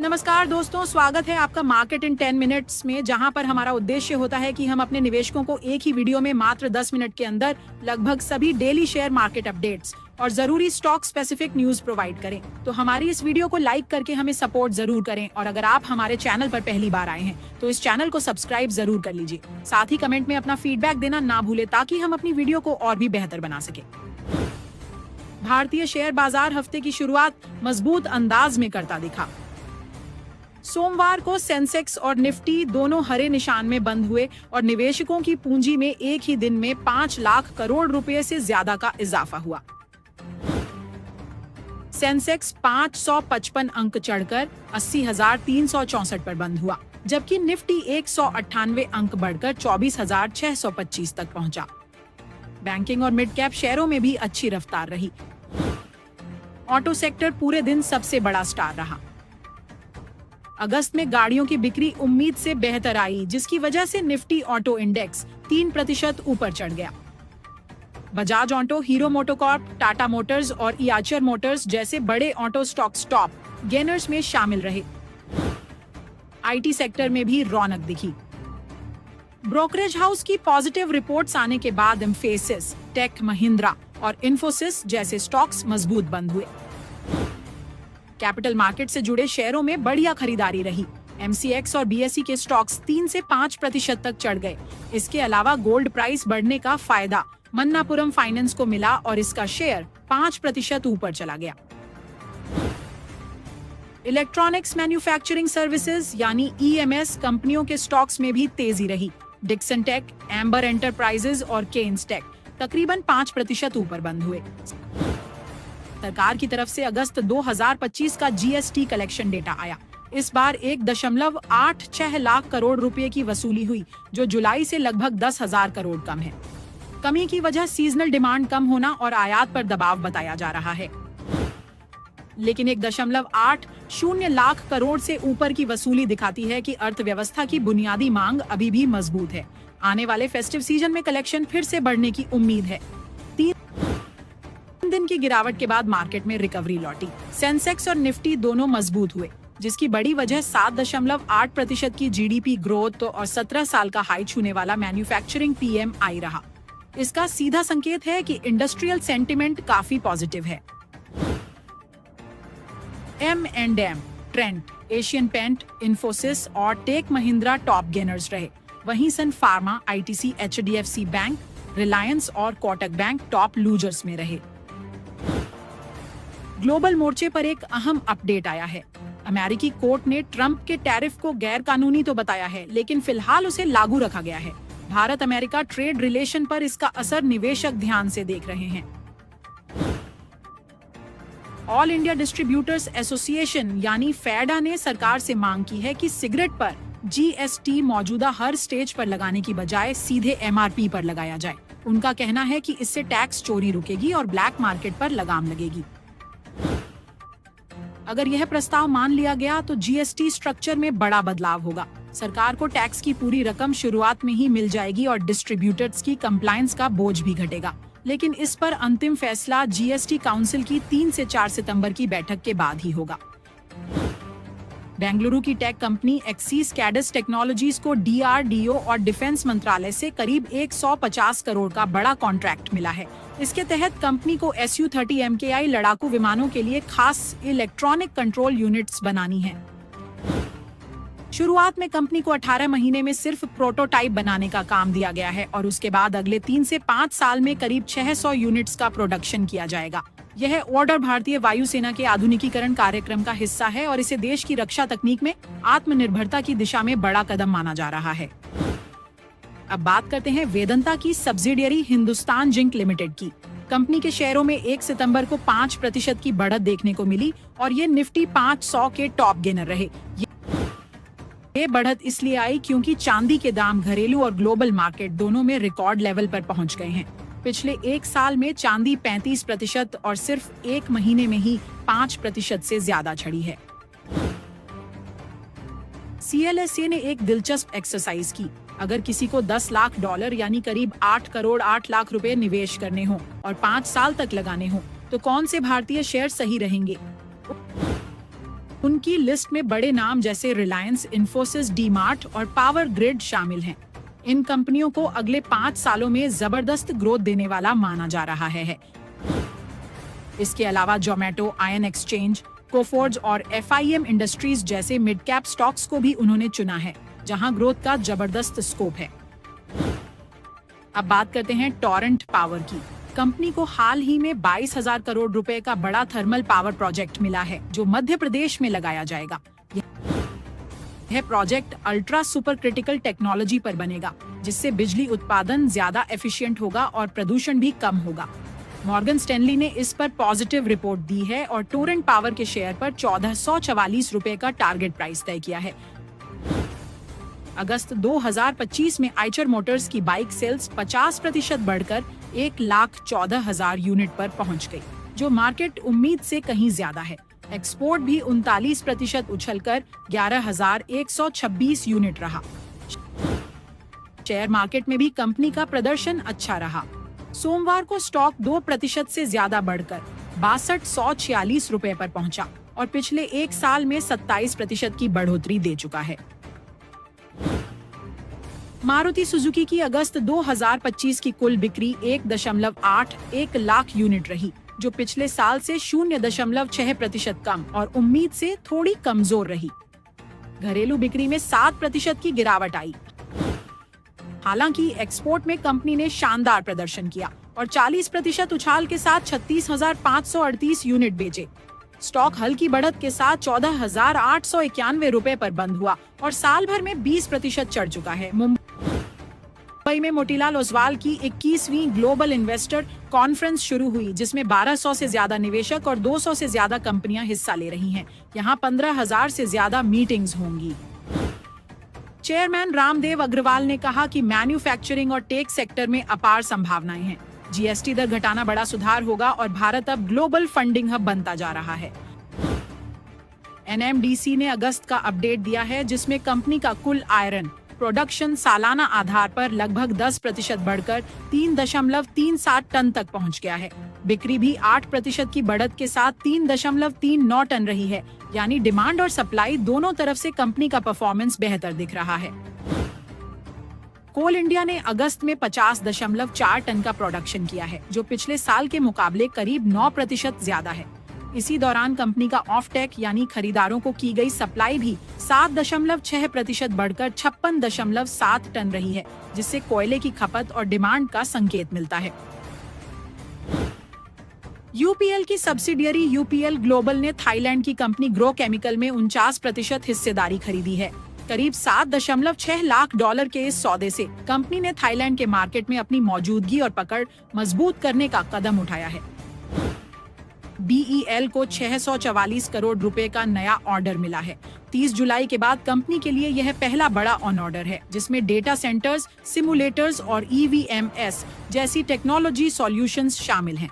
नमस्कार दोस्तों, स्वागत है आपका मार्केट इन 10 मिनट्स में, जहां पर हमारा उद्देश्य होता है कि हम अपने निवेशकों को एक ही वीडियो में मात्र 10 मिनट के अंदर लगभग सभी डेली शेयर मार्केट अपडेट्स और जरूरी स्टॉक स्पेसिफिक न्यूज प्रोवाइड करें। तो हमारी इस वीडियो को लाइक करके हमें सपोर्ट जरूर करें और अगर आप हमारे चैनल पर पहली बार आए हैं तो इस चैनल को सब्सक्राइब जरूर कर लीजिए। साथ ही कमेंट में अपना फीडबैक देना ना भूले ताकि हम अपनी वीडियो को और भी बेहतर बना सके। भारतीय शेयर बाजार हफ्ते की शुरुआत मजबूत अंदाज में करता दिखा। सोमवार को सेंसेक्स और निफ्टी दोनों हरे निशान में बंद हुए और निवेशकों की पूंजी में एक ही दिन में 5 लाख करोड़ रुपए से ज्यादा का इजाफा हुआ। सेंसेक्स 555 अंक चढ़कर 80,364 पर बंद हुआ, जबकि निफ्टी 198 अंक बढ़कर 24,625 तक पहुंचा। बैंकिंग और मिड कैप शेयरों में भी अच्छी रफ्तार रही। ऑटो सेक्टर पूरे दिन सबसे बड़ा स्टार रहा। अगस्त में गाड़ियों की बिक्री उम्मीद से बेहतर आई, जिसकी वजह से निफ्टी ऑटो इंडेक्स 3% ऊपर चढ़ गया। Bajaj auto, hero MotoCorp, Tata Motors और याचर मोटर्स जैसे बड़े ऑटो स्टॉक्स टॉप गेनर्स में शामिल रहे। आईटी सेक्टर में भी रौनक दिखी। ब्रोकरेज हाउस की पॉजिटिव रिपोर्ट्स आने के बाद एम्फेसिस, टेक महिंद्रा और इन्फोसिस जैसे स्टॉक्स मजबूत बंद हुए। कैपिटल मार्केट से जुड़े शेयरों में बढ़िया खरीदारी रही। एमसीएक्स और बीएसई के स्टॉक्स 3 से 5% तक चढ़ गए। इसके अलावा गोल्ड प्राइस बढ़ने का फायदा मन्नापुरम फाइनेंस को मिला और इसका शेयर 5% ऊपर चला गया। इलेक्ट्रॉनिक्स मैन्युफैक्चरिंग सर्विसेज यानी ईएमएस कंपनियों के स्टॉक्स में भी तेजी रही। डिक्सन टेक, एम्बर एंटरप्राइजेज और केन्स टेक तकरीबन 5% ऊपर बंद हुए। सरकार की तरफ से अगस्त 2025 का जीएसटी कलेक्शन डेटा आया। इस बार 1.86 लाख करोड़ रुपए की वसूली हुई, जो जुलाई से लगभग 10,000 करोड़ कम है। कमी की वजह सीजनल डिमांड कम होना और आयात पर दबाव बताया जा रहा है। लेकिन 1.80 लाख करोड़ से ऊपर की वसूली दिखाती है कि अर्थव्यवस्था की बुनियादी मांग अभी भी मजबूत है। आने वाले फेस्टिव सीजन में कलेक्शन फिर से बढ़ने की उम्मीद है। 3 दिन की गिरावट के बाद मार्केट में रिकवरी लौटी। सेंसेक्स और निफ्टी दोनों मजबूत हुए, जिसकी बड़ी वजह 7.8% की जीडीपी ग्रोथ और 17 साल का हाई छूने वाला मैन्युफैक्चरिंग पीएमआई रहा। इसका सीधा संकेत है कि इंडस्ट्रियल सेंटिमेंट काफी पॉजिटिव है। M&M, Trent, Asian paint, Infosys और टेक महिंद्रा टॉप गेनर्स रहे। वहीं सन फार्मा, आईटीसी, एचडीएफसी बैंक, रिलायंस और कोटक बैंक टॉप लूजर्स में रहे। ग्लोबल मोर्चे पर एक अहम अपडेट आया है। अमेरिकी कोर्ट ने ट्रंप के टैरिफ को गैर कानूनी तो बताया है, लेकिन फिलहाल उसे लागू रखा गया है। भारत अमेरिका ट्रेड रिलेशन पर इसका असर निवेशक ध्यान से देख रहे हैं। ऑल इंडिया डिस्ट्रीब्यूटर्स एसोसिएशन यानी फैडा ने सरकार से मांग की है कि सिगरेट पर जीएसटी मौजूदा हर स्टेज पर लगाने की बजाय सीधे एमआरपी पर लगाया जाए। उनका कहना है कि इससे टैक्स चोरी रुकेगी और ब्लैक मार्केट पर लगाम लगेगी। अगर यह प्रस्ताव मान लिया गया तो जीएसटी स्ट्रक्चर में बड़ा बदलाव होगा। सरकार को टैक्स की पूरी रकम शुरुआत में ही मिल जाएगी और डिस्ट्रीब्यूटर्स की कंप्लायंस का बोझ भी घटेगा। लेकिन इस पर अंतिम फैसला जीएसटी काउंसिल की 3 से 4 सितंबर की बैठक के बाद ही होगा। बेंगलुरु की टेक कंपनी एक्सिस कैडस टेक्नोलॉजीज को डीआरडीओ और डिफेंस मंत्रालय से करीब 150 करोड़ का बड़ा कॉन्ट्रैक्ट मिला है। इसके तहत कंपनी को SU-30 MKI लड़ाकू विमानों के लिए खास इलेक्ट्रॉनिक कंट्रोल यूनिट्स बनानी है। शुरुआत में कंपनी को 18 महीने में सिर्फ प्रोटोटाइप बनाने का काम दिया गया है और उसके बाद अगले 3 से 5 साल में करीब 600 यूनिट्स का प्रोडक्शन किया जाएगा। यह ऑर्डर भारतीय वायुसेना के आधुनिकीकरण कार्यक्रम का हिस्सा है और इसे देश की रक्षा तकनीक में आत्मनिर्भरता की दिशा में बड़ा कदम माना जा रहा है। अब बात करते हैं वेदांता की सब्सिडियरी हिंदुस्तान जिंक लिमिटेड की। कंपनी के शेयरों में 1 सितंबर को 5% की बढ़त देखने को मिली और ये निफ्टी 500 के टॉप गेनर रहे। ये बढ़त इसलिए आई क्योंकि चांदी के दाम घरेलू और ग्लोबल मार्केट दोनों में रिकॉर्ड लेवल पर पहुंच गए हैं। पिछले 1 साल में चांदी 35% और सिर्फ 1 महीने में ही 5% से ज्यादा चढ़ी है। CLSA ने एक दिलचस्प एक्सरसाइज की। अगर किसी को $10 लाख यानी करीब 8 करोड़ 8 लाख रुपए निवेश करने हो और 5 साल तक लगाने हो, तो कौन से भारतीय शेयर सही रहेंगे? उनकी लिस्ट में बड़े नाम जैसे रिलायंस, इन्फोसिस, डी-मार्ट और पावर ग्रिड शामिल हैं। इन कंपनियों को अगले 5 सालों में जबरदस्त ग्रोथ देने वाला माना जा रहा है। इसके अलावा जोमेटो, आयन एक्सचेंज, कोफोर्ज और FIM इंडस्ट्रीज जैसे मिड कैप स्टॉक्स को भी उन्होंने चुना है, जहां ग्रोथ का जबरदस्त स्कोप है। अब बात करते हैं टोरेंट पावर की। कंपनी को हाल ही में 22,000 करोड़ रुपए का बड़ा थर्मल पावर प्रोजेक्ट मिला है, जो मध्य प्रदेश में लगाया जाएगा। यह project ultra super critical technology पर बनेगा, जिससे बिजली उत्पादन ज्यादा एफिशिएंट होगा और प्रदूषण भी कम होगा। मॉर्गन स्टैनली ने इस पर पॉजिटिव रिपोर्ट दी है और टोरेंट पावर के शेयर पर 1444 रुपए का टारगेट प्राइस तय किया है। अगस्त 2025 में आइचर मोटर्स की बाइक सेल्स 50% बढ़कर 1,14,000 यूनिट पर पहुंच गई, जो मार्केट उम्मीद से कहीं ज्यादा है। एक्सपोर्ट भी 39% उछलकर 11,126 यूनिट रहा। शेयर मार्केट में भी कंपनी का प्रदर्शन अच्छा रहा। सोमवार को स्टॉक 2% से ज्यादा बढ़कर 6246 रुपए पर पहुंचा और पिछले एक साल में 27% की बढ़ोतरी दे चुका है। मारुति सुजुकी की अगस्त 2025 की कुल बिक्री 1.81 लाख यूनिट रही, जो पिछले साल से 0.6% कम और उम्मीद से थोड़ी कमजोर रही। घरेलू बिक्री में 7% की गिरावट आई। हालांकि एक्सपोर्ट में कंपनी ने शानदार प्रदर्शन किया और 40% उछाल के साथ 36,538 यूनिट बेचे। स्टॉक हल्की बढ़त के साथ 14,891 रुपए पर बंद हुआ और साल भर में 20% चढ़ चुका है। मुंबई में मोतीलाल ओसवाल की 21वीं ग्लोबल इन्वेस्टर कॉन्फ्रेंस शुरू हुई, जिसमें 1200 से ज्यादा निवेशक और 200 से ज्यादा कंपनियां हिस्सा ले रही हैं। यहां 15,000 से ज्यादा मीटिंग्स होंगी। चेयरमैन रामदेव अग्रवाल ने कहा कि मैन्युफैक्चरिंग और टेक सेक्टर में अपार संभावनाएं हैं। GST दर घटाना बड़ा सुधार होगा और भारत अब ग्लोबल फंडिंग हब बनता जा रहा है। NMDC ने अगस्त का अपडेट दिया है, जिसमें कंपनी का कुल आयरन प्रोडक्शन सालाना आधार पर लगभग 10% बढ़कर 3.37 टन तक पहुंच गया है। बिक्री भी 8% की बढ़त के साथ 3.39 टन रही है, यानी डिमांड और सप्लाई दोनों तरफ से कंपनी का परफॉर्मेंस बेहतर दिख रहा है। कोल इंडिया ने अगस्त में 50.4 टन का प्रोडक्शन किया है, जो पिछले साल के मुकाबले करीब 9% ज्यादा है। इसी दौरान कंपनी का ऑफ टेक यानी खरीदारों को की गई सप्लाई भी 7.6% बढ़कर 56.7 टन रही है, जिससे कोयले की खपत और डिमांड का संकेत मिलता है। UPL की सब्सिडियरी UPL ग्लोबल ने थाईलैंड की कंपनी ग्रो केमिकल में 49% हिस्सेदारी खरीदी है। करीब $7.6 लाख के इस सौदे से कंपनी ने थाईलैंड के मार्केट में अपनी मौजूदगी और पकड़ मजबूत करने का कदम उठाया है। BEL को 644 करोड़ रुपए का नया ऑर्डर मिला है। 30 जुलाई के बाद कंपनी के लिए यह पहला बड़ा ऑन ऑर्डर है, जिसमें डेटा सेंटर्स, सिमुलेटर्स और EVMS जैसी टेक्नोलॉजी सॉल्यूशंस शामिल हैं।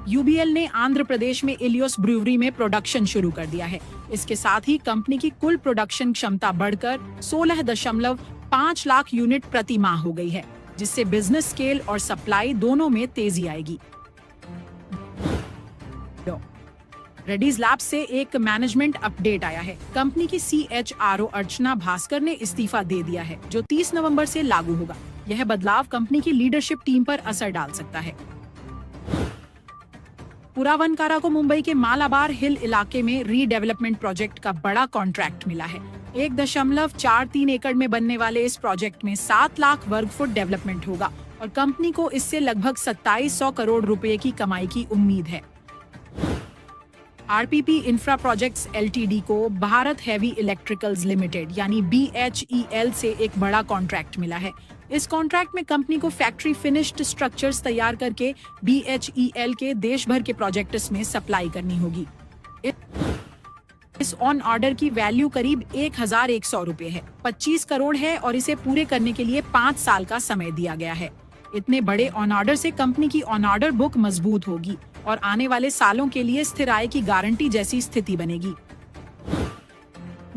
UBL ने आंध्र प्रदेश में इलियोस ब्रूवरी में प्रोडक्शन शुरू कर दिया है। इसके साथ ही कंपनी की कुल प्रोडक्शन क्षमता बढ़कर 16.5 लाख यूनिट प्रति माह हो गई है, जिससे बिजनेस स्केल और सप्लाई दोनों में तेजी आएगी। रेड्डीज लैब्स से एक मैनेजमेंट अपडेट आया है। कंपनी की CHRO अर्चना भास्कर ने इस्तीफा दे दिया है, जो 30 नवंबर से लागू होगा। यह बदलाव कंपनी की लीडरशिप टीम पर असर डाल सकता है। पुरावनकारा को मुंबई के मालाबार हिल इलाके में रीडेवलपमेंट प्रोजेक्ट का बड़ा कॉन्ट्रैक्ट मिला है। 1.43 एकड़ में बनने वाले इस प्रोजेक्ट में 7 लाख वर्ग फुट डेवलपमेंट होगा और कंपनी को इससे लगभग 2700 करोड़ रुपए की कमाई की उम्मीद है। RPP इंफ्रा प्रोजेक्ट्स LTD को भारत हैवी इलेक्ट्रिकल्स लिमिटेड यानी BHEL से एक बड़ा कॉन्ट्रैक्ट मिला है। इस कॉन्ट्रैक्ट में कंपनी को फैक्ट्री फिनिश्ड स्ट्रक्चर्स तैयार करके BHEL के देश भर के प्रोजेक्ट्स में सप्लाई करनी होगी। इस ऑन ऑर्डर की वैल्यू करीब 1,100 रुपए है, 25 करोड़ है और इसे पूरे करने के लिए 5 साल का समय दिया गया है। इतने बड़े ऑन ऑर्डर से कंपनी की ऑन ऑर्डर बुक मजबूत होगी और आने वाले सालों के लिए स्थिर आय की गारंटी जैसी स्थिति बनेगी।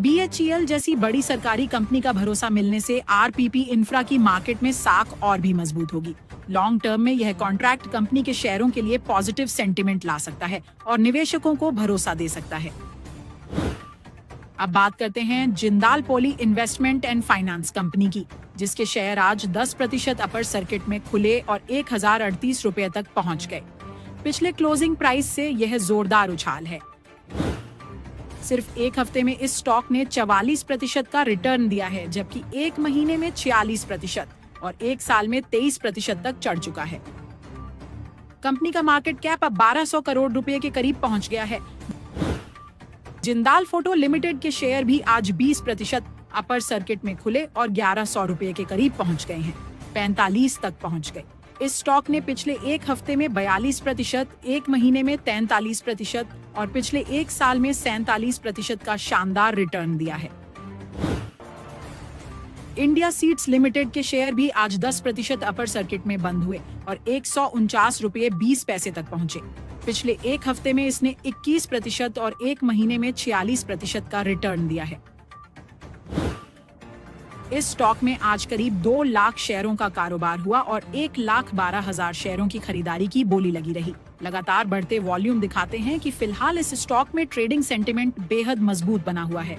BHEL जैसी बड़ी सरकारी कंपनी का भरोसा मिलने से RPP इंफ्रा की मार्केट में साख और भी मजबूत होगी। लॉन्ग टर्म में यह कॉन्ट्रैक्ट कंपनी के शेयरों के लिए पॉजिटिव सेंटिमेंट ला सकता है और निवेशकों को भरोसा दे सकता है। अब बात करते हैं जिंदाल पोली इन्वेस्टमेंट एंड फाइनेंस कंपनी की, जिसके शेयर आज 10% अपर सर्किट में खुले और 1038 रुपए तक पहुंच गए। पिछले क्लोजिंग प्राइस से यह जोरदार उछाल है। सिर्फ एक हफ्ते में इस स्टॉक ने 44% का रिटर्न दिया है, जबकि एक महीने में 46% और एक साल में 23% तक चढ़ चुका है। कंपनी का मार्केट कैप अब 1200 करोड़ रुपए के करीब पहुंच गया है। जिंदाल फोटो लिमिटेड के शेयर भी आज 20% अपर सर्किट में खुले और 1100 रुपए के करीब पहुंच गए हैं, 45 तक पहुंच गए। इस स्टॉक ने पिछले एक हफ्ते में 42%, एक महीने में 43% और पिछले एक साल में 47% का शानदार रिटर्न दिया है। इंडिया सीड्स लिमिटेड के शेयर भी आज 10% अपर सर्किट में बंद हुए और 149 रुपए 20 पैसे तक पहुंचे। पिछले एक हफ्ते में इसने 21% और एक महीने में 46% का रिटर्न दिया है। इस स्टॉक में आज करीब 2 लाख शेयरों का कारोबार हुआ और 1,12,000 शेयरों की खरीदारी की बोली लगी रही। लगातार बढ़ते वॉल्यूम दिखाते हैं कि फिलहाल इस स्टॉक में ट्रेडिंग सेंटिमेंट बेहद मजबूत बना हुआ है।